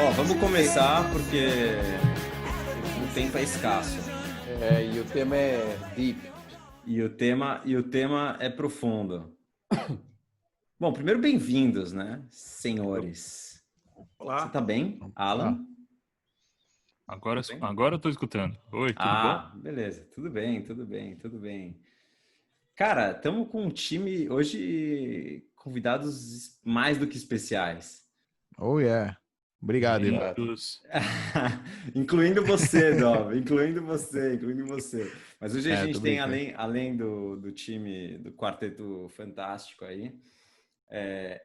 Ó, vamos começar porque o tempo é escasso. E o tema é deep. E o tema é profundo. Bom, primeiro bem-vindos, né, senhores? Você Olá. tá bem, Alan? Agora, Tudo bem? agora eu tô escutando. Oi, tudo bom? Beleza. Tudo bem, tudo bem, tudo bem. Cara, estamos com um time hoje, convidados mais do que especiais. Oh, yeah. Obrigado, Ivan. Bem-vindos. Incluindo você, Dov, incluindo você. Mas hoje a gente tô tem, brincando. além do time, do quarteto fantástico aí,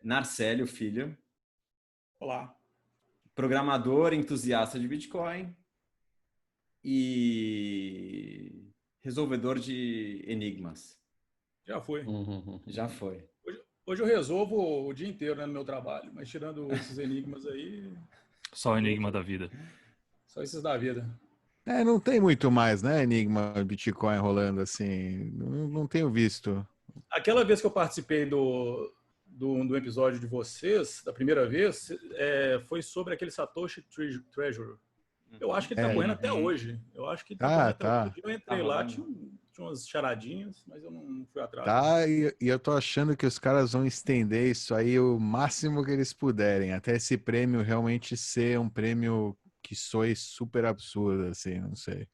Narcélio Filho, Olá. programador entusiasta de Bitcoin e resolvedor de enigmas. Já foi. Já foi. Hoje eu resolvo o dia inteiro, né, no meu trabalho, mas tirando esses enigmas aí, Só o enigma da vida. só esses da vida. Não tem muito mais, né, Enigma Bitcoin rolando assim. Não tenho visto. Aquela vez que eu participei do episódio de vocês, da primeira vez, foi sobre aquele Satoshi Treasure. Eu acho que ele tá correndo até hoje. Eu acho que ele tá correndo até Tá. hoje. Eu entrei lá, tinha umas charadinhas, mas eu não fui atrás. Tá, e eu tô achando que os caras vão estender isso aí o máximo que eles puderem, até esse prêmio realmente ser um prêmio que soe super absurdo, assim, não sei.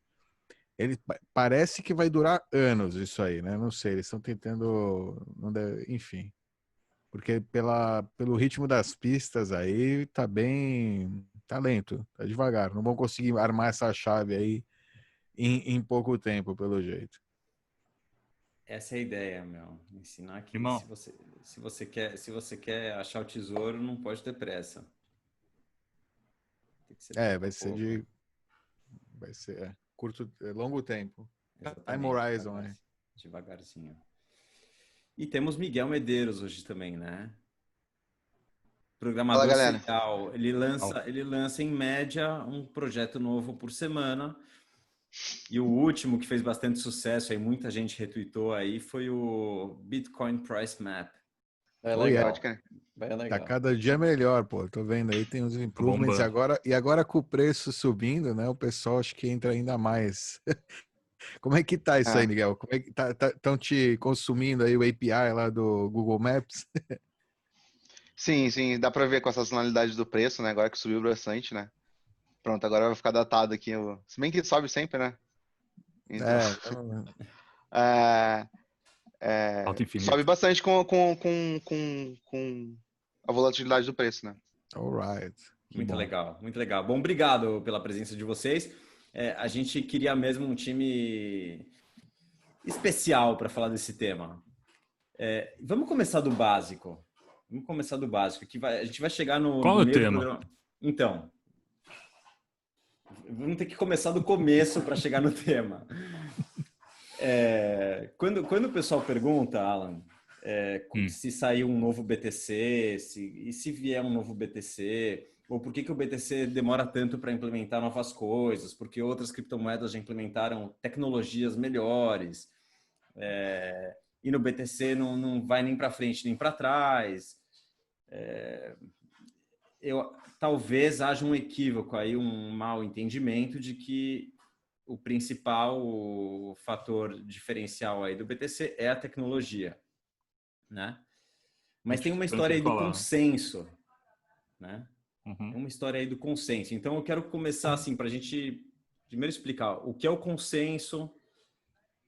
Parece que vai durar anos isso aí, né? Não sei, eles estão tentando, enfim. Porque pelo ritmo das pistas aí, tá lento, tá devagar. Não vão conseguir armar essa chave aí em pouco tempo, pelo jeito. Essa é a ideia, meu. Ensinar que Irmão. se você quer achar o tesouro, não pode ter pressa. Tem que ser pouco Vai a ser pouco. longo tempo. Time Exatamente, Horizon, devagarzinho. E temos Miguel Medeiros hoje também, né? Programador Fala, galera. serial. Ele lança em média um projeto novo por semana. E o último que fez bastante sucesso, aí muita gente retweetou aí, foi o Bitcoin Price Map. É Oh, legal. Pode crer. Bem Tá legal. cada dia melhor, pô. Tô vendo aí, tem uns improvements. bombando. E agora com o preço subindo, né? O pessoal acho que entra ainda mais. Como é que tá isso aí, Miguel? Como é que estão te consumindo aí o API lá do Google Maps? Sim, dá pra ver com a sazonalidade do preço, né? Agora que subiu bastante, né? Pronto, agora vai ficar datado aqui. Se bem que sobe sempre, né? Então, Alto sobe infinito. bastante com a volatilidade do preço, né? Alright. Muito legal, muito legal. Bom, obrigado pela presença de vocês. A gente queria mesmo um time especial para falar desse tema. Vamos começar do básico. Que a gente vai chegar no Qual é o meio do tema? programa. Então, vamos ter que começar do começo para chegar no tema. Quando o pessoal pergunta, Alan, se sair um novo BTC, se vier um novo BTC, ou por que o BTC demora tanto para implementar novas coisas, porque outras criptomoedas já implementaram tecnologias melhores, e no BTC não vai nem para frente nem para trás. Talvez haja um equívoco aí, um mau entendimento de que o principal fator diferencial aí do BTC é a tecnologia, né? Mas tem uma história aí do consenso, né? Tem uma história aí do consenso. Então eu quero começar assim para a gente primeiro explicar o que é o consenso,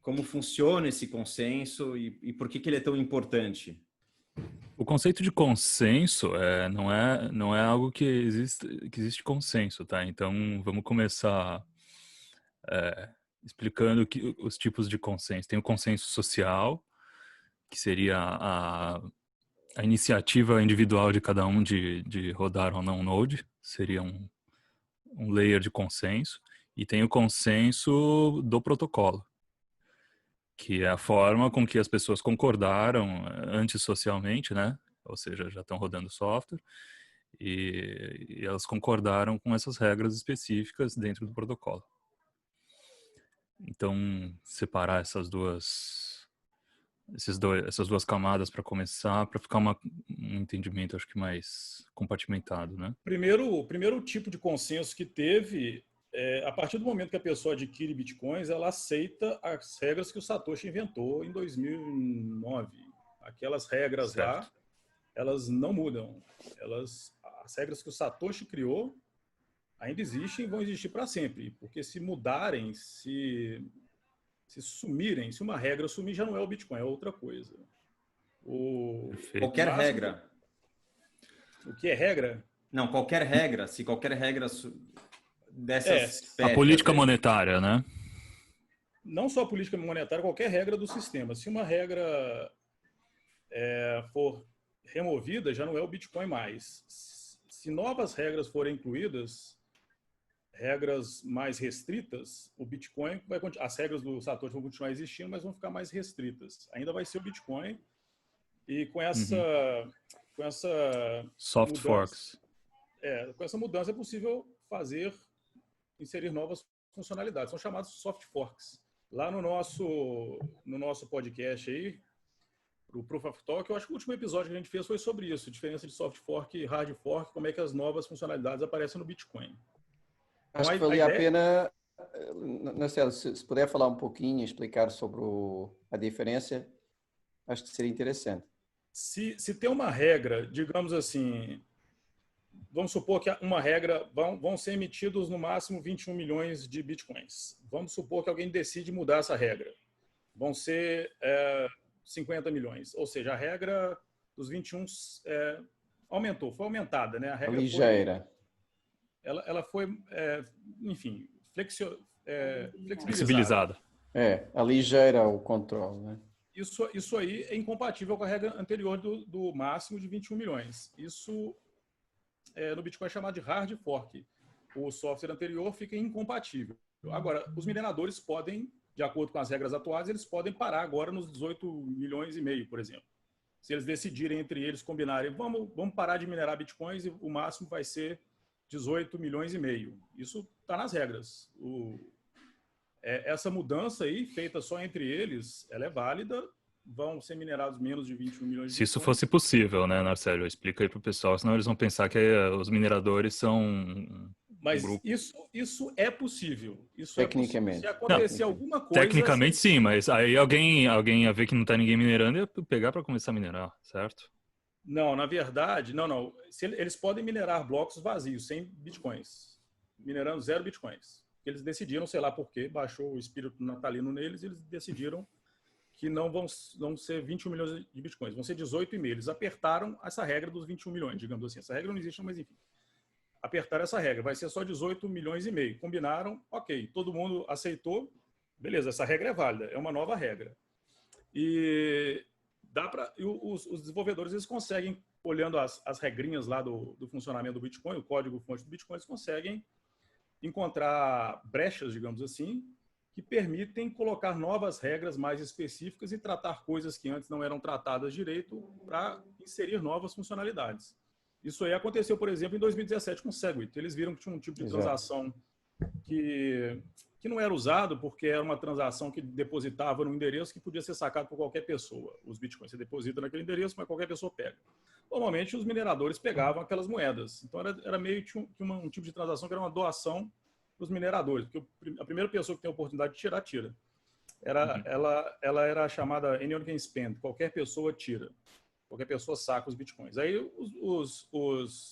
como funciona esse consenso e por que ele é tão importante. O conceito de consenso não é algo que existe consenso, tá? Então vamos começar explicando os tipos de consenso. Tem o consenso social, que seria a iniciativa individual de cada um de rodar ou não um node, seria um layer de consenso. E tem o consenso do protocolo, que é a forma com que as pessoas concordaram antissocialmente, né? Ou seja, já estão rodando software, e elas concordaram com essas regras específicas dentro do protocolo. Então, separar essas duas essas duas camadas para começar, para ficar um entendimento, acho que mais compartimentado, né? O primeiro tipo de consenso que teve a partir do momento que a pessoa adquire bitcoins, ela aceita as regras que o Satoshi inventou em 2009. Aquelas regras lá, elas não mudam. As regras que o Satoshi criou ainda existem e vão existir para sempre. Porque se mudarem, se sumirem, se uma regra sumir, já não é o Bitcoin, é outra coisa. Qualquer regra. O que é regra? Não, qualquer regra. Se qualquer regra dessas... A política monetária, né? Não só a política monetária, qualquer regra do sistema. Se uma regra for removida, já não é o Bitcoin mais. Se novas regras forem incluídas, regras mais restritas, o Bitcoin as regras do Satoshi vão continuar existindo, mas vão ficar mais restritas. Ainda vai ser o Bitcoin. E com essa soft forks. Com essa mudança é possível inserir novas funcionalidades. São chamados soft forks. Lá no nosso podcast aí, o Proof of Talk, eu acho que o último episódio que a gente fez foi sobre isso, a diferença de soft fork e hard fork, como é que as novas funcionalidades aparecem no Bitcoin. Acho que valia a pena, Marcelo, se puder falar um pouquinho, explicar sobre a diferença, acho que seria interessante. Se tem uma regra, digamos assim, vamos supor que uma regra, vão ser emitidos no máximo 21 milhões de bitcoins. Vamos supor que alguém decide mudar essa regra. Vão ser 50 milhões. Ou seja, a regra dos 21 foi aumentada, né? A regra ligeira. Ela foi, enfim, flexibilizada. Ligeira o controle, né? Isso aí é incompatível com a regra anterior do máximo de 21 milhões. Isso no Bitcoin é chamado de hard fork. O software anterior fica incompatível. Agora, os mineradores podem, de acordo com as regras atuais, eles podem parar agora nos 18 milhões e meio, por exemplo. Se eles decidirem entre eles, combinarem, vamos parar de minerar Bitcoins e o máximo vai ser 18 milhões e meio. Isso está nas regras. Essa mudança aí, feita só entre eles, ela é válida, vão ser minerados menos de 21 milhões de Se isso fosse possível, né, Narcélio? Explica aí para o pessoal, senão eles vão pensar que os mineradores são... Mas isso é possível. Tecnicamente. Se acontecer alguma coisa... Tecnicamente sim, mas aí alguém ia ver que não está ninguém minerando e ia pegar para começar a minerar, certo? Não, na verdade, não. Eles podem minerar blocos vazios, sem bitcoins. Minerando 0 bitcoins. Eles decidiram, sei lá por quê, baixou o espírito natalino neles, eles decidiram que não vão ser 21 milhões de bitcoins, vão ser 18,5. Eles apertaram essa regra dos 21 milhões, digamos assim. Essa regra não existe, mas enfim. Apertaram essa regra, vai ser só 18 milhões e meio. Combinaram, ok, todo mundo aceitou, beleza, essa regra é válida, é uma nova regra. E os desenvolvedores, eles conseguem, olhando as regrinhas lá do funcionamento do Bitcoin, o código-fonte do Bitcoin, eles conseguem encontrar brechas, digamos assim, que permitem colocar novas regras mais específicas e tratar coisas que antes não eram tratadas direito para inserir novas funcionalidades. Isso aí aconteceu, por exemplo, em 2017 com o Segwit. Eles viram que tinha um tipo de transação que não era usado porque era uma transação que depositava num endereço que podia ser sacado por qualquer pessoa. Os bitcoins você deposita naquele endereço, mas qualquer pessoa pega. Normalmente, os mineradores pegavam aquelas moedas. Então, era meio que um tipo de transação que era uma doação para os mineradores, porque a primeira pessoa que tem a oportunidade de tirar, tira. Ela era chamada anyone can spend, qualquer pessoa tira. Qualquer pessoa saca os bitcoins. Aí os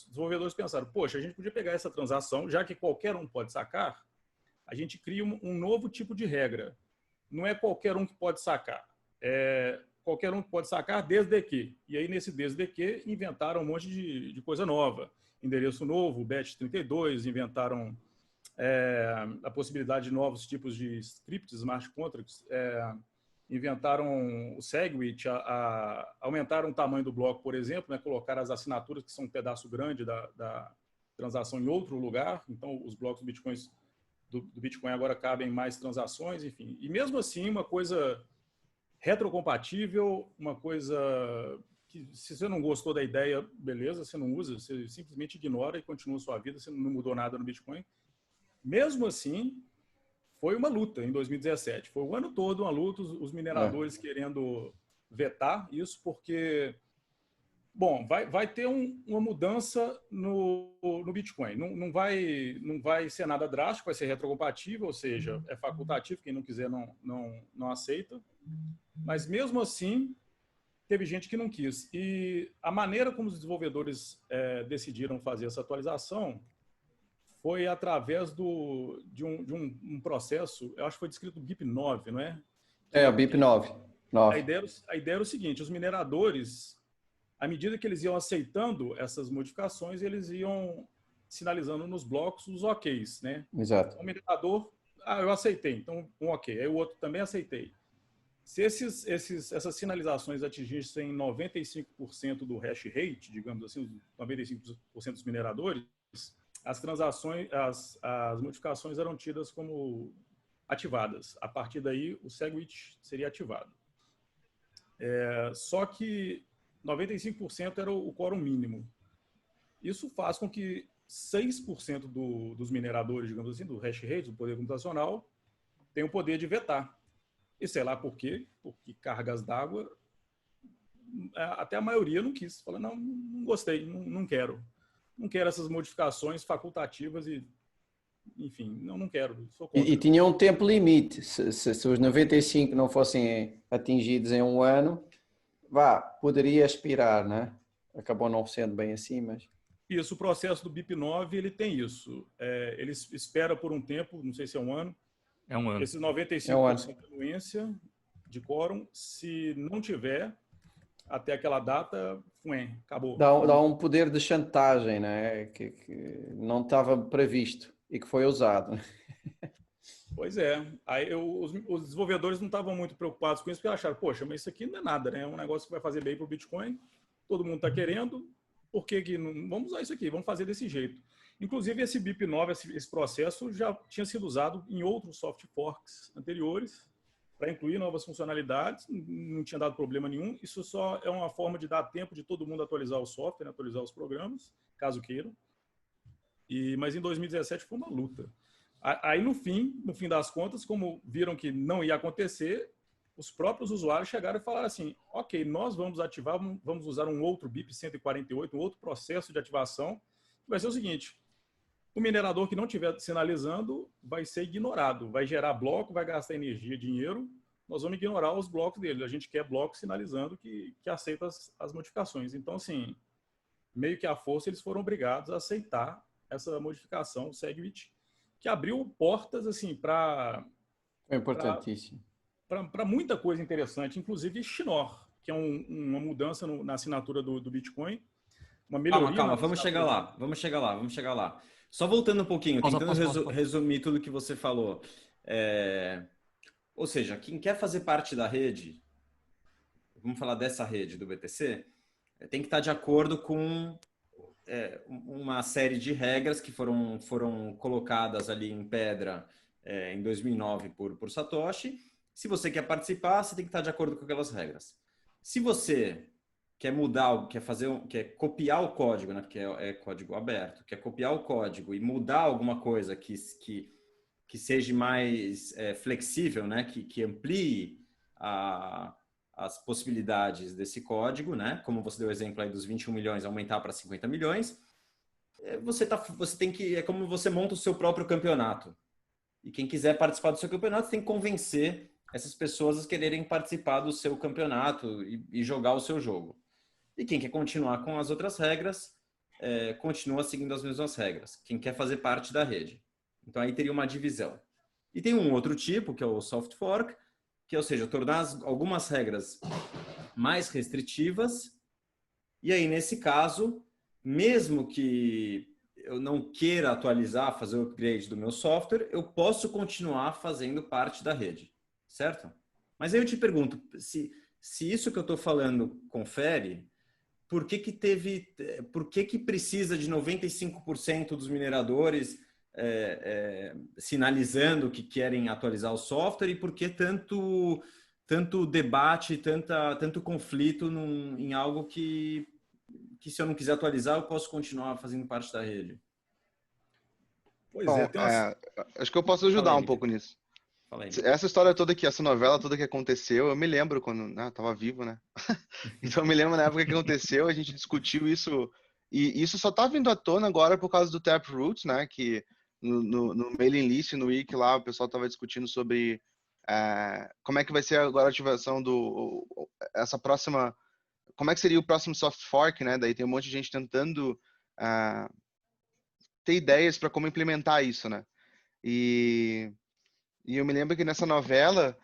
desenvolvedores pensaram, poxa, a gente podia pegar essa transação, já que qualquer um pode sacar, a gente cria um novo tipo de regra. Não é qualquer um que pode sacar. Qualquer um pode sacar desde que. E aí, nesse desde que, inventaram um monte de coisa nova. Endereço novo, BET32, inventaram a possibilidade de novos tipos de scripts, smart contracts, inventaram o Segwit, aumentaram o tamanho do bloco, por exemplo, né, colocaram as assinaturas, que são um pedaço grande da transação, em outro lugar. Então, os blocos do Bitcoin agora cabem mais transações, enfim. E mesmo assim, uma coisa retrocompatível, uma coisa que, se você não gostou da ideia, beleza, você não usa, você simplesmente ignora e continua a sua vida, você não mudou nada no Bitcoin. Mesmo assim, foi uma luta em 2017. Foi o ano todo uma luta, os mineradores querendo vetar isso, porque, bom, vai ter uma mudança no Bitcoin. Não vai ser nada drástico, vai ser retrocompatível, ou seja, é facultativo, quem não quiser não aceita. Mas, mesmo assim, teve gente que não quis. E a maneira como os desenvolvedores decidiram fazer essa atualização foi através de um processo, eu acho que foi descrito no BIP 9, não é? O BIP 9. A ideia era o seguinte, os mineradores, à medida que eles iam aceitando essas modificações, eles iam sinalizando nos blocos os OKs, né? Exato. O minerador, eu aceitei, então um OK. Aí o outro também aceitei. Se essas sinalizações atingissem 95% do hash rate, digamos assim, 95% dos mineradores, as transações, as modificações eram tidas como ativadas. A partir daí, o SegWit seria ativado. Só que 95% era o quórum mínimo. Isso faz com que 6% dos mineradores, digamos assim, do hash rate, do poder computacional, tenham o poder de vetar. E sei lá por quê, porque cargas d'água, até a maioria não quis. Fala, não gostei, não quero. Não quero essas modificações facultativas e, enfim, não quero. Sou contra. E tinha um tempo limite. Se os 95 não fossem atingidos em um ano, poderia expirar, né? Acabou não sendo bem assim, mas... Isso, o processo do BIP 9, ele tem isso. Ele espera por um tempo, não sei se é um ano. É um ano. Esses 95% de anuência de quórum, se não tiver, até aquela data, acabou. Dá um poder de chantagem, né? Que não estava previsto e que foi usado. Pois é. Aí os desenvolvedores não estavam muito preocupados com isso, porque acharam, poxa, mas isso aqui não é nada, né? É um negócio que vai fazer bem para o Bitcoin, todo mundo está querendo, por que não vamos usar isso aqui? Vamos fazer desse jeito. Inclusive, esse BIP 9, esse processo já tinha sido usado em outros soft forks anteriores para incluir novas funcionalidades, não tinha dado problema nenhum. Isso só é uma forma de dar tempo de todo mundo atualizar o software, atualizar os programas, caso queiram. Mas em 2017 foi uma luta. Aí, no fim das contas, como viram que não ia acontecer, os próprios usuários chegaram e falaram assim, ok, nós vamos ativar, vamos usar um outro BIP 148, um outro processo de ativação, que vai ser o seguinte, o minerador que não estiver sinalizando vai ser ignorado, vai gerar bloco, vai gastar energia, dinheiro, nós vamos ignorar os blocos dele. A gente quer bloco sinalizando que aceita as modificações. Então, assim, meio que à força eles foram obrigados a aceitar essa modificação, o SegWit, que abriu portas assim, para... É importantíssimo. Para muita coisa interessante, inclusive Schnorr, que é uma mudança na assinatura do Bitcoin, uma melhoria... Calma, vamos chegar lá. Só voltando um pouquinho, tentando resumir tudo que você falou. Ou seja, quem quer fazer parte da rede, vamos falar dessa rede do BTC, tem que estar de acordo com uma série de regras que foram colocadas ali em pedra em 2009 por Satoshi. Se você quer participar, você tem que estar de acordo com aquelas regras. Se você quer mudar, quer copiar o código, né, porque é código aberto, quer copiar o código e mudar alguma coisa que seja mais flexível, né, que amplie as possibilidades desse código, né, como você deu o exemplo aí dos 21 milhões aumentar para 50 milhões, você tem que, é como você monta o seu próprio campeonato. E quem quiser participar do seu campeonato tem que convencer essas pessoas a quererem participar do seu campeonato e jogar o seu jogo. E quem quer continuar com as outras regras, continua seguindo as mesmas regras. Quem quer fazer parte da rede. Então aí teria uma divisão. E tem um outro tipo, que é o soft fork, que ou seja, tornar algumas regras mais restritivas. E aí, nesse caso, mesmo que eu não queira atualizar, fazer o upgrade do meu software, eu posso continuar fazendo parte da rede. Certo? Mas aí eu te pergunto, se isso que eu estou falando confere, por que precisa de 95% dos mineradores sinalizando que querem atualizar o software e por que tanto debate, tanto conflito em algo que se eu não quiser atualizar, eu posso continuar fazendo parte da rede? Acho que eu posso ajudar um pouco nisso. Fala aí. Essa história toda aqui, essa novela toda que aconteceu, eu me lembro quando, né, eu tava vivo, né? Então eu me lembro na época que aconteceu, a gente discutiu isso, e isso só tá vindo à tona agora por causa do Taproot, né? Que no mailing list, no wiki lá, o pessoal tava discutindo sobre como é que vai ser agora a ativação essa próxima, como é que seria o próximo soft fork, né? Daí tem um monte de gente tentando ter ideias para como implementar isso, né? E eu me lembro que nessa novela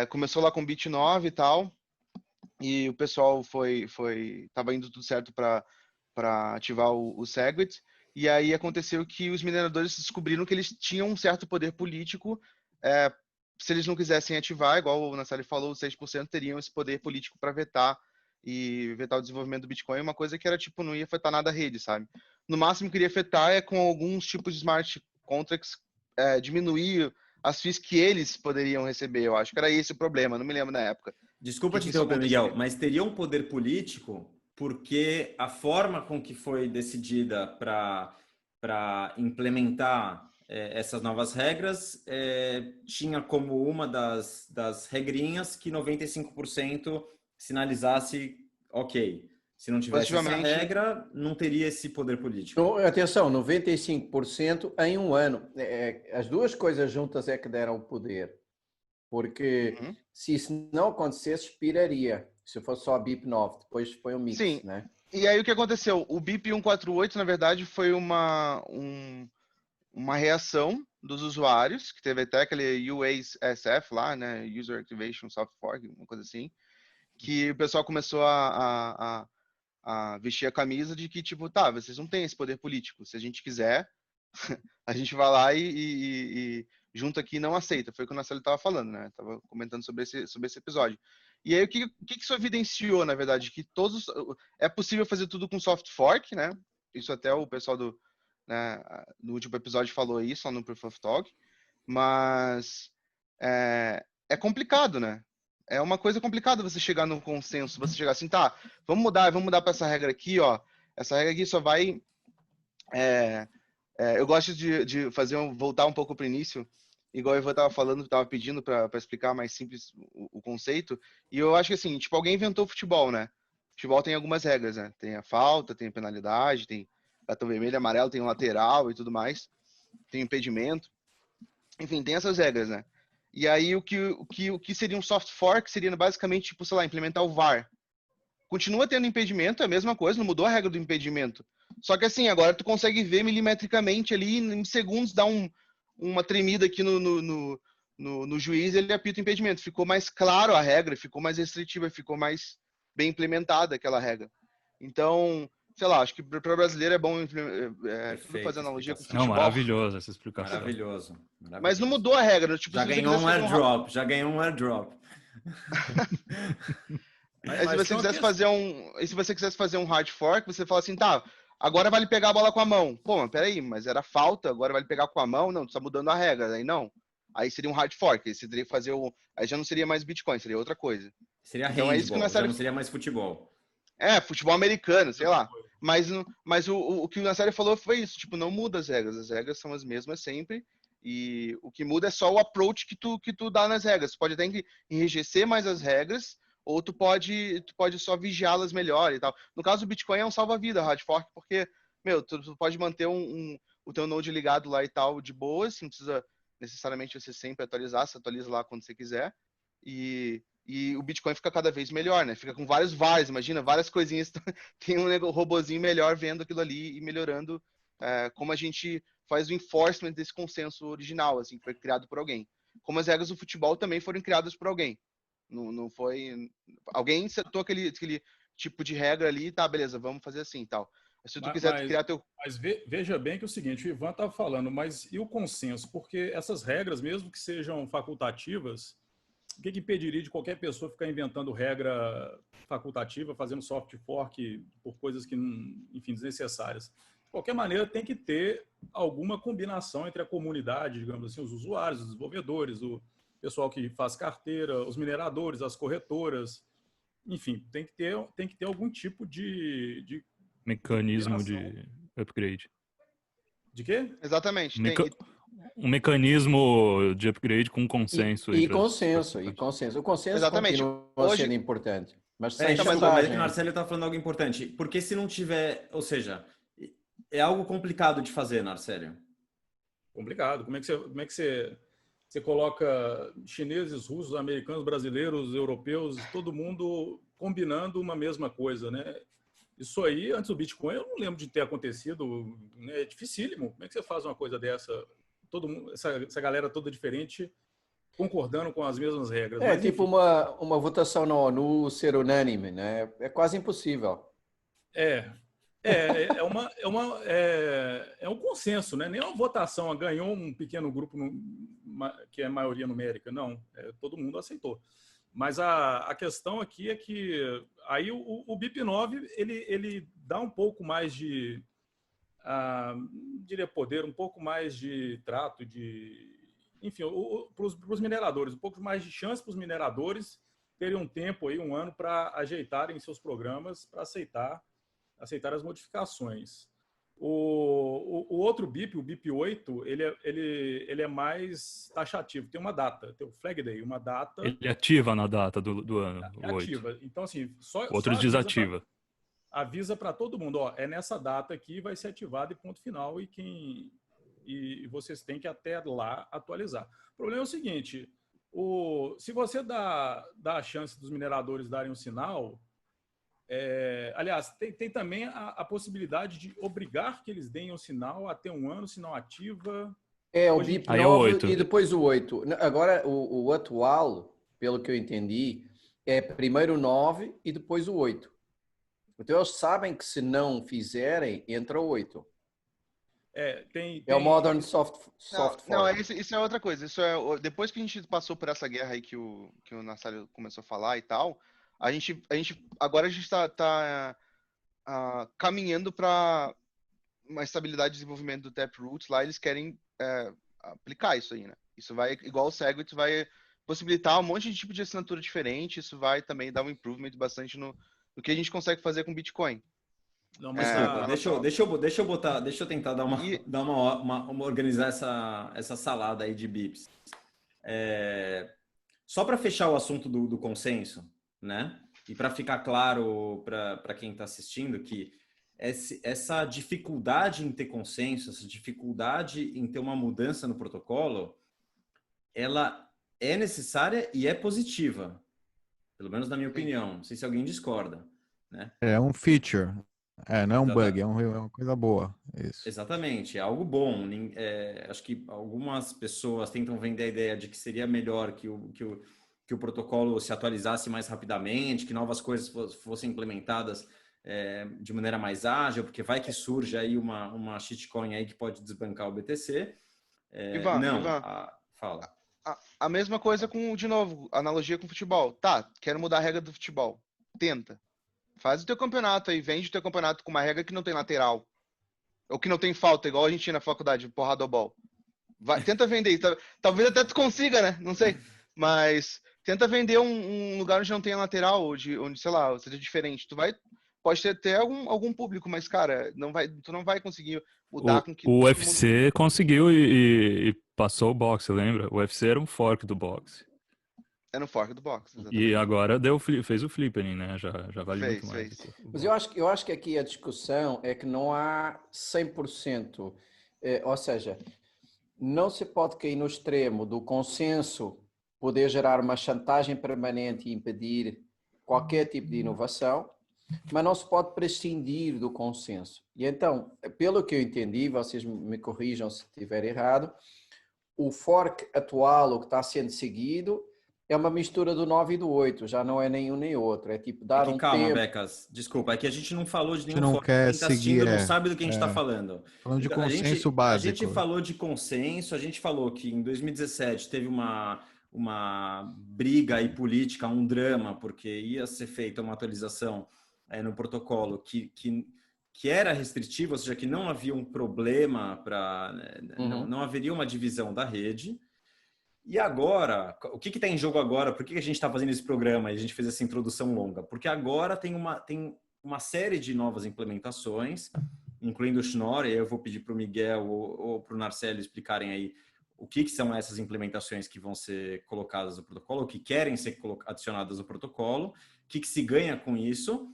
começou lá com Bit 9 e tal, e o pessoal tava indo tudo certo para ativar o Segwit, e aí aconteceu que os mineradores descobriram que eles tinham um certo poder político, se eles não quisessem ativar, igual o Nassali falou, os 6% teriam esse poder político para vetar o desenvolvimento do Bitcoin, uma coisa que era tipo, não ia afetar nada a rede, sabe? No máximo que iria afetar é com alguns tipos de smart contracts diminuir as FIIs que eles poderiam receber. Eu acho que era esse o problema, não me lembro na época. Desculpa te interromper, Miguel, mas teria um poder político porque a forma com que foi decidida para implementar essas novas regras tinha como uma das regrinhas que 95% sinalizasse ok. Se não tivesse essa regra, não teria esse poder político. Então, atenção, 95% em um ano. As duas coisas juntas é que deram o poder. Porque se isso não acontecesse, expiraria. Se fosse só a BIP 9, depois foi um mix, sim, né? E aí o que aconteceu? O BIP 148, na verdade, foi uma reação dos usuários, que teve até aquele UASF lá, né? User Activation Soft Fork, uma coisa assim, que o pessoal começou a vestir a camisa de que, tipo, tá, vocês não têm esse poder político. Se a gente quiser, a gente vai lá e junto aqui não aceita. Foi o que o Nassali estava falando, né? Tava comentando sobre esse episódio. E aí, o que isso evidenciou, na verdade? Que é possível fazer tudo com soft fork, né? Isso até o pessoal no último episódio falou isso, lá no Proof of Talk. Mas é complicado, né? É uma coisa complicada você chegar num consenso, você chegar assim, tá, vamos mudar para essa regra aqui, ó. Essa regra aqui só vai... eu gosto de voltar um pouco para o início, igual o Ivan estava falando, estava pedindo para explicar mais simples o conceito, e eu acho que assim, tipo, alguém inventou o futebol, né? O futebol tem algumas regras, né? Tem a falta, tem a penalidade, tem cartão vermelho, amarelo, tem o lateral e tudo mais, tem o impedimento, enfim, tem essas regras, né? E aí o que seria um soft fork seria basicamente, tipo, sei lá, implementar o VAR. Continua tendo impedimento, é a mesma coisa, não mudou a regra do impedimento. Só que assim, agora tu consegue ver milimetricamente ali, em segundos, dá uma tremida aqui no juiz, ele apita o impedimento. Ficou mais claro a regra, ficou mais restritiva, ficou mais bem implementada aquela regra. Então, sei lá, acho que para o brasileiro é bom tudo fazer analogia com o futebol. Não, maravilhoso essa explicação. Maravilhoso. Mas não mudou a regra. Tipo, já ganhou um airdrop, já ganhou um airdrop. Se você quisesse fazer um hard fork, você fala assim, tá, agora vale pegar a bola com a mão. Pô, mas peraí, mas era falta, agora vale pegar com a mão? Não, tu tá mudando a regra, aí não. Aí seria um hard fork, aí você teria que fazer aí já não seria mais Bitcoin, seria outra coisa. Seria então, handball, já não seria mais futebol. Futebol americano, sei lá. Mas o que o Nassali falou foi isso, tipo, não muda as regras são as mesmas sempre, e o que muda é só o approach que tu dá nas regras. Tu pode até enrijecer mais as regras, ou tu pode só vigiá-las melhor e tal. No caso, o Bitcoin é um salva-vida, hard fork, porque, tu pode manter o teu node ligado lá e tal de boa, não precisa necessariamente você sempre atualizar, você atualiza lá quando você quiser, e o Bitcoin fica cada vez melhor, né? Fica com vários VARs, imagina, várias coisinhas, tem um robozinho melhor vendo aquilo ali e melhorando como a gente faz o enforcement desse consenso original, assim, que foi criado por alguém. Como as regras do futebol também foram criadas por alguém. Não foi... Alguém setou aquele tipo de regra ali, tá, beleza, vamos fazer assim e tal. Se tu quiser criar teu... Mas veja bem que é o seguinte, o Ivan estava falando, mas e o consenso? Porque essas regras, mesmo que sejam facultativas, o que impediria de qualquer pessoa ficar inventando regra facultativa, fazendo soft fork por coisas que, enfim, desnecessárias? De qualquer maneira, tem que ter alguma combinação entre a comunidade, digamos assim, os usuários, os desenvolvedores, o pessoal que faz carteira, os mineradores, as corretoras, enfim, tem que ter algum tipo de mecanismo de upgrade. De quê? Exatamente. Um mecanismo de upgrade com consenso. E consenso. O consenso Exatamente. continua sendo importante. Mas sem Desculpa, mas chantagem. o Marcelo está falando algo importante. Porque se não tiver... Ou seja, é algo complicado de fazer, Narcélio. Complicado. Como é que você coloca chineses, russos, americanos, brasileiros, europeus, todo mundo combinando uma mesma coisa, né? Isso aí, antes do Bitcoin, eu não lembro de ter acontecido, né? É dificílimo. Como é que você faz uma coisa dessa? Todo mundo, essa galera toda diferente, concordando com as mesmas regras. Mas, tipo enfim, uma votação na ONU ser unânime, né? É quase impossível. É um consenso, né? Nem uma votação ganhou um pequeno grupo que é maioria numérica, não. Todo mundo aceitou. Mas a questão aqui é que aí o BIP9 ele dá um pouco mais de, diria poder, um pouco mais de trato, enfim, para os mineradores, um pouco mais de chance para os mineradores terem um tempo aí, um ano, para ajeitarem seus programas, para aceitar as modificações. O outro BIP, o BIP8, ele é mais taxativo. Tem uma data, tem o Flag Day, uma data... Ele ativa na data do ano, o ativa. 8. Então, assim, outros desativa. Avisa para todo mundo, ó, é nessa data aqui, vai ser ativado e ponto final, e vocês têm que até lá atualizar. O problema é o seguinte, se você dá a chance dos mineradores darem um sinal... aliás, tem também a possibilidade de obrigar que eles deem um sinal até um ano, sinal ativa. O BIP9 e depois o 8. Agora, o atual, pelo que eu entendi, é primeiro o 9 e depois o 8. Então, eles sabem que se não fizerem, entra o 8. É o Modern Soft Não, isso é outra coisa. Isso depois que a gente passou por essa guerra aí que o Nassálio começou a falar e tal, agora a gente está caminhando para uma estabilidade de desenvolvimento do Taproot lá. Eles querem aplicar isso aí, né? Isso vai, igual o Segwit, vai possibilitar um monte de tipo de assinatura diferente. Isso vai também dar um improvement bastante no que a gente consegue fazer com Bitcoin. Não, mas deixa eu tentar organizar essa salada aí de bips. Só para fechar o assunto do consenso, né? E para ficar claro para quem está assistindo que essa dificuldade em ter consenso, essa dificuldade em ter uma mudança no protocolo, ela é necessária e é positiva, pelo menos na minha opinião. Não sei se alguém discorda, né? É um feature, não é um bug, é uma coisa boa. Isso. Exatamente, é algo bom. Acho que algumas pessoas tentam vender a ideia de que seria melhor que o protocolo se atualizasse mais rapidamente, que novas coisas fossem implementadas de maneira mais ágil, porque vai que surge aí uma shitcoin aí que pode desbancar o BTC. Ivan, fala. A mesma coisa de novo, analogia com futebol. Tá, quero mudar a regra do futebol. Tenta. Faz o teu campeonato aí, vende o teu campeonato com uma regra que não tem lateral. Ou que não tem falta, igual a gente tinha na faculdade, porradobol. Tenta vender. Talvez até tu consiga, né? Não sei. Mas tenta vender um lugar onde não tem lateral, onde, sei lá, seja diferente. Pode ter algum público, mas, cara, tu não vai conseguir mudar com que... O UFC conseguiu e passou o boxe, lembra? O UFC era um fork do boxe. É no fork do boxe, exatamente. E agora fez o flipping, né? Já vale muito mais. Mas eu acho que aqui a discussão é que não há 100%. Ou seja, não se pode cair no extremo do consenso poder gerar uma chantagem permanente e impedir qualquer tipo de inovação, mas não se pode prescindir do consenso. E então, pelo que eu entendi, vocês me corrijam se estiver errado, o fork atual, o que está sendo seguido, é uma mistura do 9 e do 8, já não é nenhum nem outro. É tipo dar um calma, tempo... Becas, desculpa, é que a gente não falou de nenhum não fork. quer Quem está assistindo não sabe do que a gente está falando. Falando de consenso básico. A gente falou de consenso, a gente falou que em 2017 teve uma briga aí política, um drama, porque ia ser feita uma atualização no protocolo que era restritivo, ou seja, que não havia um problema não haveria uma divisão da rede. E agora, o que está em jogo agora? Por que a gente está fazendo esse programa e a gente fez essa introdução longa? Porque agora tem uma série de novas implementações, incluindo o Schnorr, e eu vou pedir para o Miguel ou para o Narcélio explicarem aí o que são essas implementações que vão ser colocadas no protocolo, o que querem ser adicionadas no protocolo, o que se ganha com isso.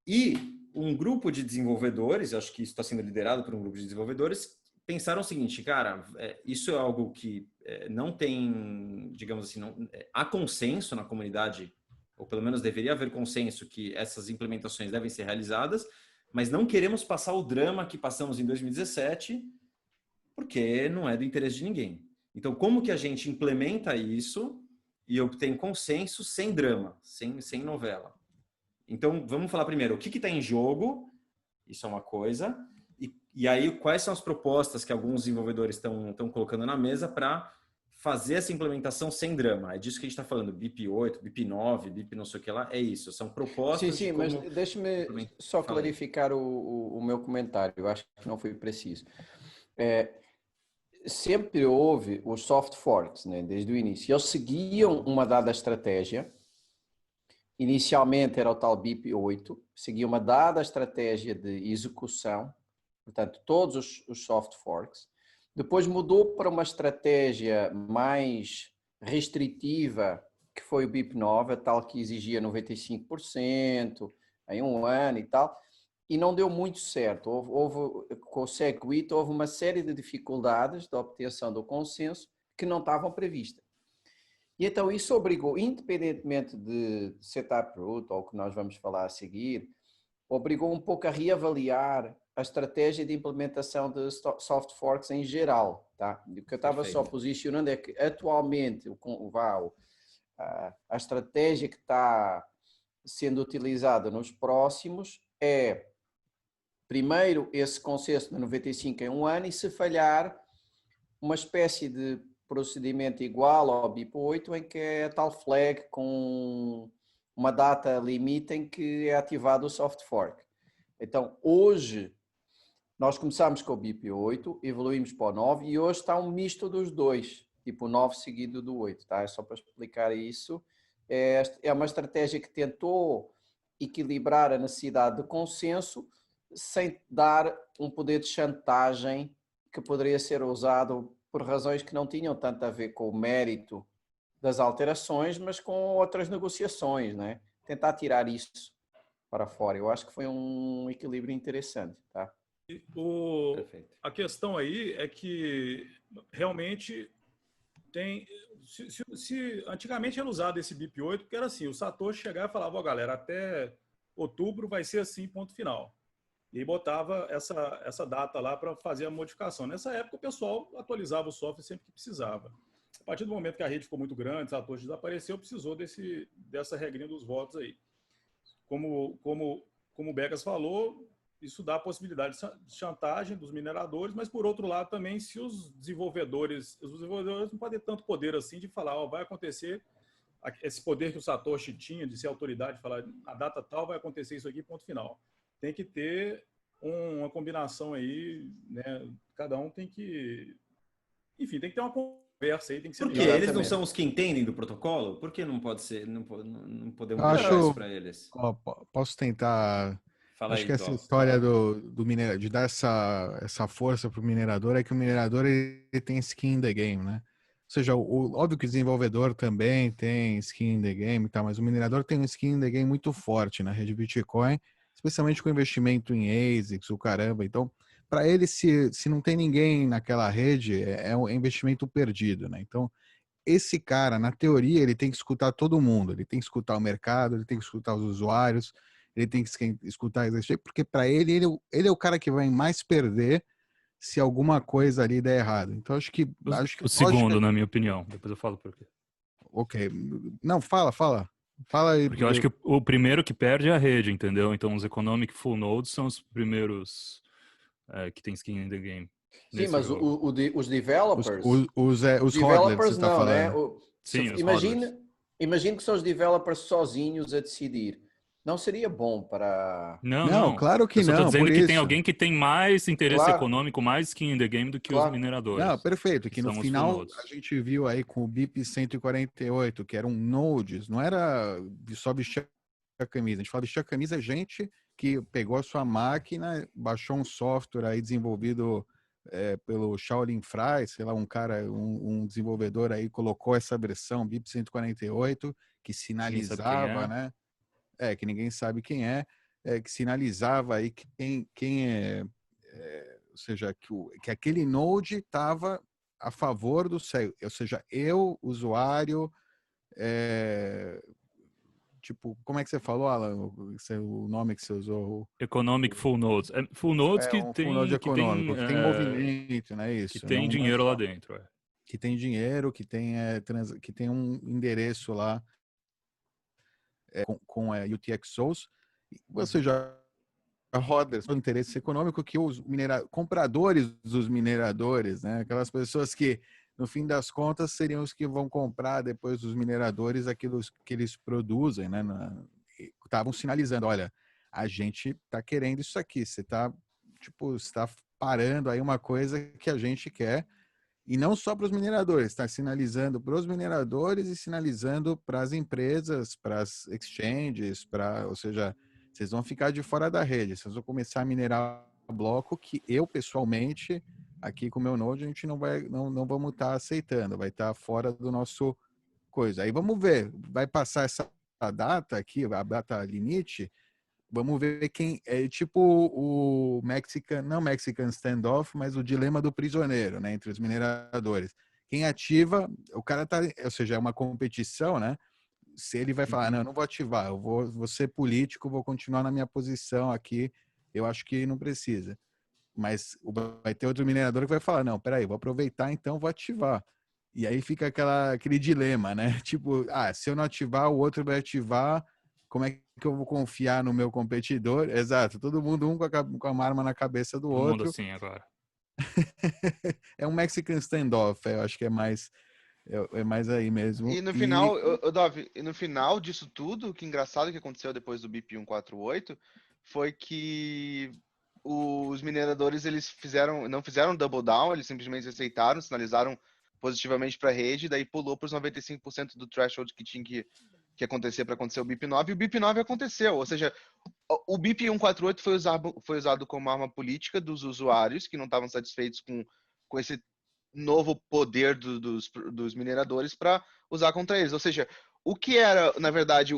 E um grupo de desenvolvedores, acho que isso está sendo liderado por um grupo de desenvolvedores, pensaram o seguinte, cara, isso é algo que não tem, digamos assim, há consenso na comunidade, ou pelo menos deveria haver consenso que essas implementações devem ser realizadas, mas não queremos passar o drama que passamos em 2017, porque não é do interesse de ninguém. Então, como que a gente implementa isso e obtém consenso sem drama, sem novela? Então, vamos falar primeiro, o que está em jogo? Isso é uma coisa. E aí, quais são as propostas que alguns desenvolvedores estão colocando na mesa para fazer essa implementação sem drama? É disso que a gente está falando, BIP 8, BIP 9, BIP não sei o que lá, é isso. São propostas Sim, de mas como... deixe-me só clarificar o meu comentário, eu acho que não foi preciso. Sempre houve os soft forks, né, desde o início. Eles seguiam uma dada estratégia. Inicialmente era o tal BIP 8, seguia uma dada estratégia de execução, portanto, todos os soft forks. Depois mudou para uma estratégia mais restritiva, que foi o BIP 9, a tal que exigia 95% em um ano e tal, e não deu muito certo. Com o SegWit houve uma série de dificuldades de obtenção do consenso que não estavam previstas. E então isso obrigou, independentemente de setup root, ou o que nós vamos falar a seguir, obrigou um pouco a reavaliar a estratégia de implementação de soft forks em geral. Tá? O que eu estava só posicionando é que atualmente a estratégia que está sendo utilizada nos próximos é, primeiro, esse consenso de 95 em um ano e, se falhar, uma espécie de procedimento igual ao BIP 8, em que é a tal flag com uma data limite em que é ativado o soft fork. Então, hoje, nós começamos com o BIP 8, evoluímos para o 9 e hoje está um misto dos dois, tipo o 9 seguido do 8, tá? É só para explicar isso. É uma estratégia que tentou equilibrar a necessidade de consenso sem dar um poder de chantagem que poderia ser usado por razões que não tinham tanto a ver com o mérito das alterações, mas com outras negociações, né? Tentar tirar isso para fora. Eu acho que foi um equilíbrio interessante, tá? A questão aí é que realmente tem... Se antigamente era usado esse BIP 8, porque era assim, o Satoshi chegava e falava, ó, galera, até outubro vai ser assim, ponto final. E aí botava essa data lá para fazer a modificação. Nessa época, o pessoal atualizava o software sempre que precisava. A partir do momento que a rede ficou muito grande, Satoshi desapareceu, precisou dessa regrinha dos votos aí. Como o Becas falou, isso dá a possibilidade de chantagem dos mineradores, mas, por outro lado, também, se os desenvolvedores não podem ter tanto poder assim de falar, ó, vai acontecer esse poder que o Satoshi tinha de ser autoridade, de falar, a data tal vai acontecer isso aqui, ponto final. Tem que ter uma combinação aí, né? Cada um tem que... Enfim, tem que ter uma conversa aí, tem que ser... Por quê? Eles não são os que entendem do protocolo? Por que não pode ser? Não podemos deixar isso para eles? Posso tentar... Fala Acho aí, que essa história do minerador, de dar essa força para o minerador, é que o minerador ele tem skin in the game, né? Ou seja, óbvio que o desenvolvedor também tem skin in the game, tá? Mas o minerador tem um skin in the game muito forte na rede Bitcoin, especialmente com investimento em ASICs, o caramba. Então, para ele, se não tem ninguém naquela rede, é um investimento perdido, né? Então, esse cara, na teoria, ele tem que escutar todo mundo, ele tem que escutar o mercado, ele tem que escutar os usuários, ele tem que escutar isso, porque para ele é o cara que vai mais perder se alguma coisa ali der errado. Então, acho que o segundo, na minha opinião. Depois eu falo por quê. Ok. Não, fala aí. Porque eu acho que o primeiro que perde é a rede, entendeu? Então, os Economic Full Nodes são os primeiros que tem skin in the game. Sim, mas os developers... Os developers hodlers, não, né? Sim, os hodlers. Imagine que são os developers sozinhos a decidir. Não seria bom para... Não, claro que não. Eu só tô dizendo que tem alguém que tem mais interesse econômico, mais skin in the game do que os mineradores. Não, perfeito. Que no final a gente viu aí com o BIP 148, que eram nodes, não era só vestir a camisa. A gente fala vestir a camisa, gente que pegou a sua máquina, baixou um software aí desenvolvido pelo Shaolin Fry, sei lá, um cara, um desenvolvedor aí colocou essa versão BIP 148 que sinalizava, né? Que ninguém sabe quem que sinalizava aí quem ou seja, que aquele node estava a favor do cego, ou seja, eu, usuário, tipo, como é que você falou, Alan? O nome que você usou? Economic Full Nodes. Full Nodes que Um full tem, node que tem, econômico, que tem movimento, né? que Isso. tem Não é dinheiro lá só, dentro. que tem dinheiro, que tem um endereço lá com UTXOs, ou seja, roda o interesse econômico que os compradores dos mineradores, né? Aquelas pessoas que, no fim das contas, seriam os que vão comprar depois dos mineradores aquilo que eles produzem, né? Estavam sinalizando, olha, a gente está querendo isso aqui, você está parando aí uma coisa que a gente quer, e não só para os mineradores, está sinalizando para os mineradores e sinalizando para as empresas, para as exchanges, ou seja, vocês vão ficar de fora da rede, vocês vão começar a minerar bloco que eu, pessoalmente, aqui com o meu Node, a gente não vamos estar aceitando, vai estar fora do nosso coisa. Aí vamos ver, vai passar essa data aqui, a data limite, vamos ver quem é tipo o não Mexican Standoff, mas o dilema do prisioneiro, né, entre os mineradores. Quem ativa, o cara tá, ou seja, é uma competição, né? Se ele vai falar, não, eu não vou ativar, eu vou ser político, vou continuar na minha posição aqui, eu acho que não precisa. Mas vai ter outro minerador que vai falar, não, peraí, vou aproveitar, então vou ativar. E aí fica aquele dilema, né? Tipo, se eu não ativar, o outro vai ativar, como é que eu vou confiar no meu competidor? Exato, todo mundo com uma arma na cabeça do Todo mundo outro. assim agora. É um Mexican standoff, eu acho que é mais aí mesmo. E no final, Dov, no final disso tudo, que engraçado que aconteceu depois do BIP 148 foi que os mineradores eles não fizeram double down, eles simplesmente aceitaram, sinalizaram positivamente para a rede, daí pulou para os 95% do threshold que tinha que acontecer para acontecer o BIP 9, e o BIP 9 aconteceu, ou seja, o BIP 148 foi usado como arma política dos usuários que não estavam satisfeitos com esse novo poder dos mineradores para usar contra eles. Ou seja, o que era, na verdade,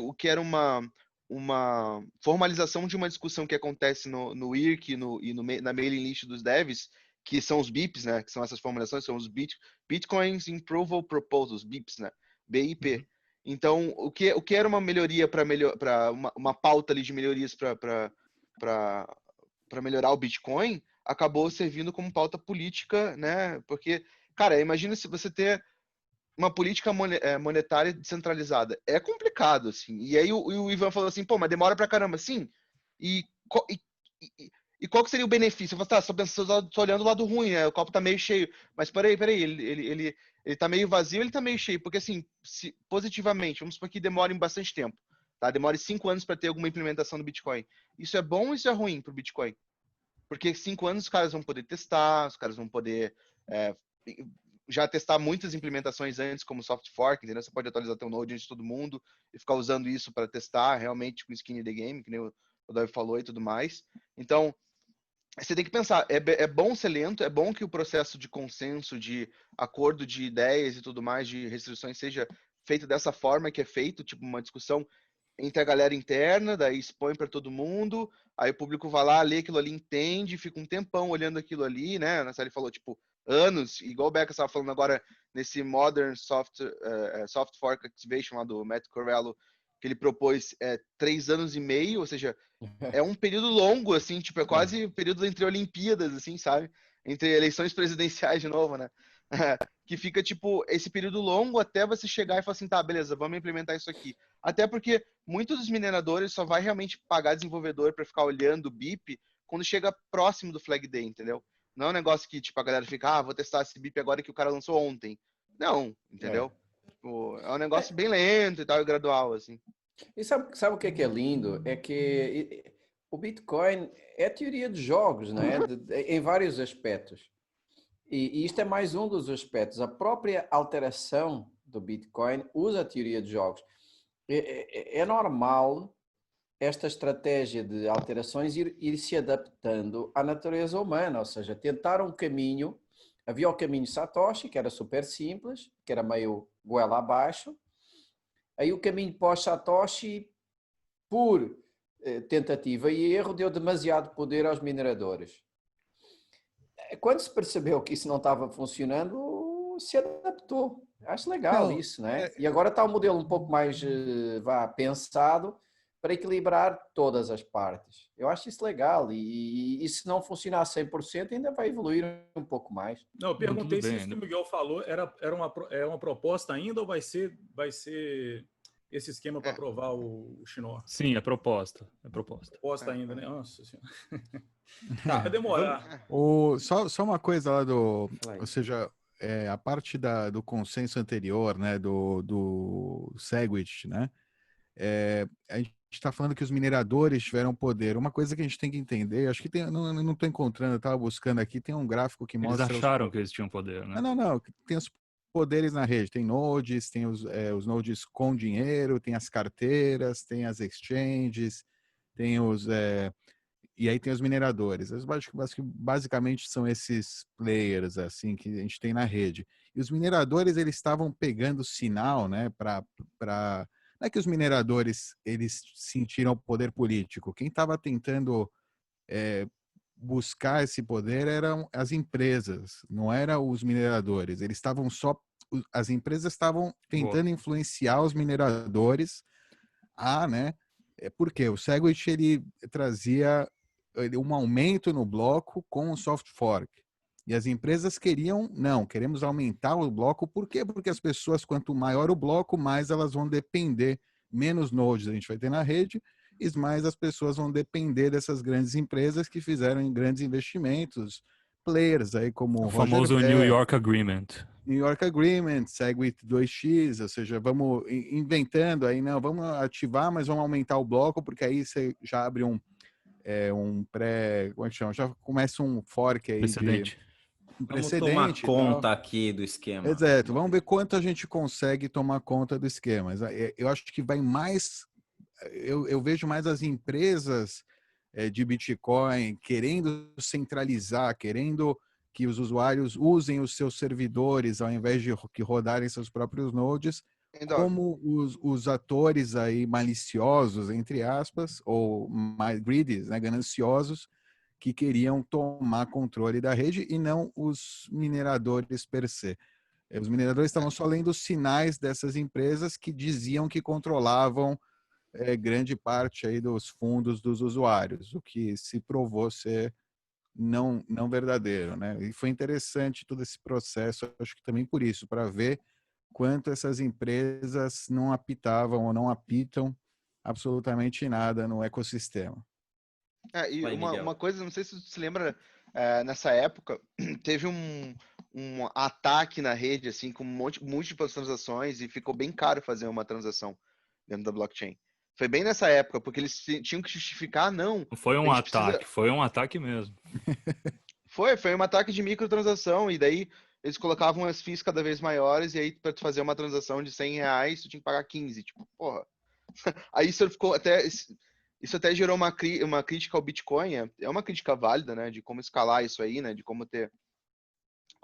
uma formalização de uma discussão que acontece no IRC na mailing list dos devs, que são os BIPs, né? Que são essas formulações, são os Bitcoins Approval Proposals, BIPs, né? BIP. Então, o que era uma melhoria para uma pauta ali de melhorias para melhorar o Bitcoin, acabou servindo como pauta política, né? Porque, cara, imagina se você ter uma política monetária descentralizada. É complicado, assim. E aí o Ivan falou assim, pô, mas demora pra caramba. Sim. E qual que seria o benefício? Eu falei, tá, só olhando o lado ruim, né? O copo tá meio cheio. Mas peraí, ele tá meio vazio, ele tá meio cheio. Porque, assim, positivamente, vamos supor que demore bastante tempo. Tá? Demore 5 anos para ter alguma implementação do Bitcoin. Isso é bom ou isso é ruim pro Bitcoin? Porque 5 anos os caras vão poder testar, os caras vão poder já testar muitas implementações antes, como soft fork, entendeu? Você pode atualizar teu node antes de todo mundo e ficar usando isso para testar realmente com skin in the game, que nem o Davi falou e tudo mais. Então, você tem que pensar, é bom ser lento, é bom que o processo de consenso, de acordo de ideias e tudo mais, de restrições, seja feito dessa forma que é feito, tipo uma discussão entre a galera interna, daí expõe para todo mundo, aí o público vai lá, lê aquilo ali, entende, fica um tempão olhando aquilo ali, né? Na série falou, tipo, anos, igual o Becca estava falando agora nesse Modern Soft Fork Activation lá do Matt Corello, que ele propôs 3 anos e meio, ou seja, é um período longo, assim, tipo, é quase o período entre Olimpíadas, assim, sabe? Entre eleições presidenciais de novo, né? Que fica, tipo, esse período longo até você chegar e falar assim, tá, beleza, vamos implementar isso aqui. Até porque muitos dos mineradores só vai realmente pagar desenvolvedor para ficar olhando o BIP quando chega próximo do flag day, entendeu? Não é um negócio que, tipo, a galera fica, vou testar esse BIP agora que o cara lançou ontem. Não, entendeu? Tipo, é um negócio bem lento e tal, e gradual, assim. E sabe o que é lindo? É que o Bitcoin é a teoria de jogos, não é? Em vários aspectos. E isto é mais um dos aspectos. A própria alteração do Bitcoin usa a teoria de jogos. É normal esta estratégia de alterações ir se adaptando à natureza humana, ou seja, tentar um caminho. Havia o caminho Satoshi, que era super simples, que era meio goela abaixo. Aí o caminho pós-Satoshi, por tentativa e erro, deu demasiado poder aos mineradores. Quando se percebeu que isso não estava funcionando, se adaptou. Acho legal isso, né? E agora está um modelo um pouco mais pensado para equilibrar todas as partes. Eu acho isso legal e se não funcionar 100%, ainda vai evoluir um pouco mais. Não, eu perguntei se isso que o Miguel falou era uma proposta ainda ou vai ser esse esquema para aprovar o Schnorr? Sim, é proposta. É proposta. Proposta ainda, né? Nossa senhora. Tá, vai demorar. Só uma coisa lá ou seja, a parte do consenso anterior, né, do Segwit, né? A gente está falando que os mineradores tiveram poder. Uma coisa que a gente tem que entender, acho que não estou encontrando, eu estava buscando aqui, tem um gráfico que mostra... Eles acharam que eles tinham poder, né? Não, tem os poderes na rede, tem nodes, tem os nodes com dinheiro, tem as carteiras, tem as exchanges, tem e aí tem os mineradores. Basicamente são esses players assim que a gente tem na rede. E os mineradores, eles estavam pegando sinal, né, não é que os mineradores eles sentiram poder político. Quem estava tentando buscar esse poder eram as empresas, não eram os mineradores. Eles estavam as empresas estavam tentando influenciar os mineradores né? Porque o Segwit ele trazia um aumento no bloco com o soft fork. E as empresas queremos aumentar o bloco. Por quê? Porque as pessoas, quanto maior o bloco, mais elas vão depender, menos nodes a gente vai ter na rede, e mais as pessoas vão depender dessas grandes empresas que fizeram grandes investimentos, players aí como o famoso New York Agreement. New York Agreement, Segwit 2x, ou seja, vamos inventando aí, não, vamos ativar, mas vamos aumentar o bloco, porque aí você já abre um pré, como é que chama? Já começa um fork aí precedente. Vamos tomar conta aqui do esquema. Exato, vamos ver quanto a gente consegue tomar conta do esquema. Eu acho que vai mais, eu vejo mais as empresas de Bitcoin querendo centralizar, querendo que os usuários usem os seus servidores ao invés de que rodarem seus próprios nodes, como os atores aí maliciosos, entre aspas, ou mais greedy, né, gananciosos, que queriam tomar controle da rede e não os mineradores per se. Os mineradores estavam só lendo os sinais dessas empresas que diziam que controlavam grande parte aí dos fundos dos usuários, o que se provou ser não verdadeiro, né? E foi interessante todo esse processo, acho que também por isso, para ver quanto essas empresas não apitavam ou não apitam absolutamente nada no ecossistema. E uma coisa, não sei se você se lembra, nessa época, teve um ataque na rede, assim, com múltiplas transações e ficou bem caro fazer uma transação dentro da blockchain. Foi bem nessa época, porque eles tinham que justificar, não. Foi um ataque, foi um ataque mesmo. Foi um ataque de microtransação, e daí eles colocavam as fees cada vez maiores, e aí para tu fazer uma transação de R$100, tu tinha que pagar 15, tipo, porra. Aí isso ficou isso até gerou uma crítica ao Bitcoin, é uma crítica válida, né, de como escalar isso aí, né, de como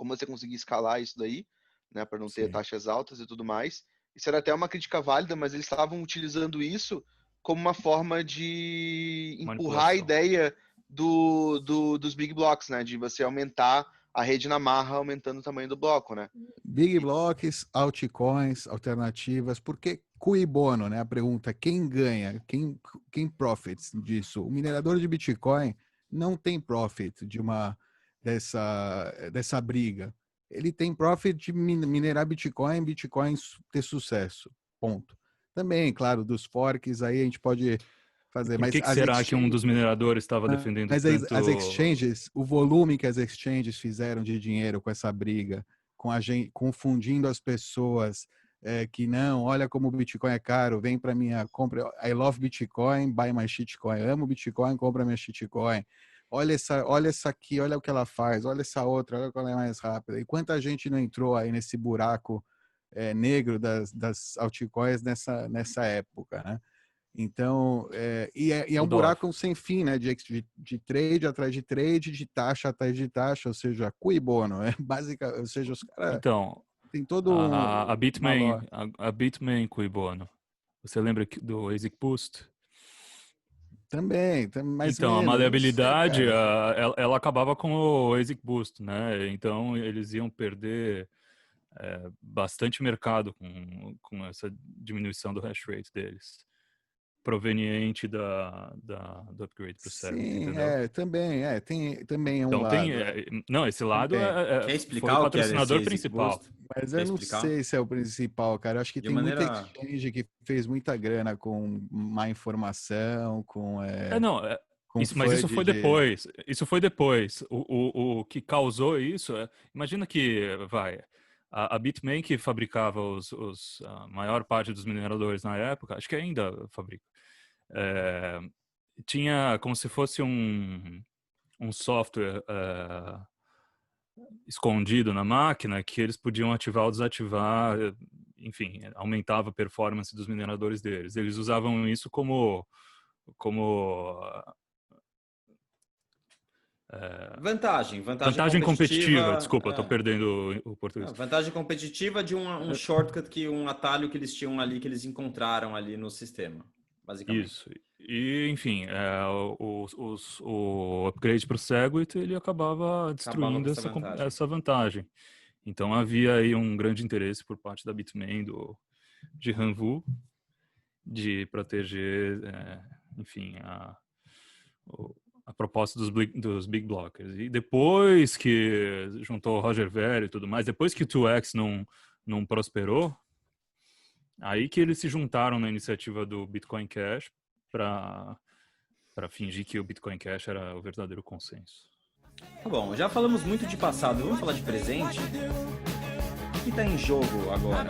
você conseguir escalar isso daí, né, para não ter taxas altas e tudo mais. Isso era até uma crítica válida, mas eles estavam utilizando isso como uma forma de empurrar a ideia dos big blocks, né? De você aumentar a rede na marra, aumentando o tamanho do bloco, né? Big blocks, altcoins, alternativas, porque cui bono, né? A pergunta, quem ganha? Quem profits disso? O minerador de Bitcoin não tem profit dessa briga. Ele tem profit de minerar Bitcoin ter sucesso. Ponto. Também, claro, dos forks, aí a gente pode fazer. Por que será que um dos mineradores estava defendendo tanto... as exchanges, o volume que as exchanges fizeram de dinheiro com essa briga, confundindo as pessoas, que não, olha como o Bitcoin é caro, vem para minha compra, I love Bitcoin, buy my shitcoin, amo Bitcoin, compra minha shitcoin. Olha essa aqui, olha o que ela faz, olha essa outra, olha qual é mais rápida. E quanta gente não entrou aí nesse buraco negro das altcoins nessa época, né? Então, é um buraco sem fim, né? De trade atrás de trade, de taxa atrás de taxa, ou seja, cui bono. Básica, ou seja, os caras Então, tem todo a Bitmain cui bono. Você lembra do ASIC Boost? Também, mais então, menos, a maleabilidade, sei, ela acabava com o ASIC Boost, né? Então, eles iam perder bastante mercado com essa diminuição do hash rate deles, proveniente do upgrade para o Segwit, entendeu? tem também um então, lado. Não, esse lado Quer explicar foi o o que é patrocinador esse principal. Boost? Mas eu não sei se é o principal, cara. Eu acho que tem muita exchange que fez muita grana com má informação, com... Mas isso foi depois. Isso foi depois. O que causou isso... imagina que, a Bitmain, que fabricava a maior parte dos mineradores na época, acho que ainda fabrica, tinha como se fosse um software escondido na máquina que eles podiam ativar ou desativar, enfim, aumentava a performance dos mineradores deles. Eles usavam isso como vantagem competitiva. Desculpa, estou perdendo o português. Vantagem competitiva de um shortcut, um atalho que eles tinham ali, que eles encontraram ali no sistema, basicamente. Isso. E, enfim, o upgrade para o Segwit, ele acabava destruindo essa vantagem. Então, havia aí um grande interesse por parte da Bitmain, de Hanwoo, de proteger, enfim, a proposta dos big blockers. E depois que juntou o Roger Ver e tudo mais, depois que o 2x não prosperou, aí que eles se juntaram na iniciativa do Bitcoin Cash para fingir que o Bitcoin Cash era o verdadeiro consenso. Tá bom, já falamos muito de passado, vamos falar de presente? O que está em jogo agora?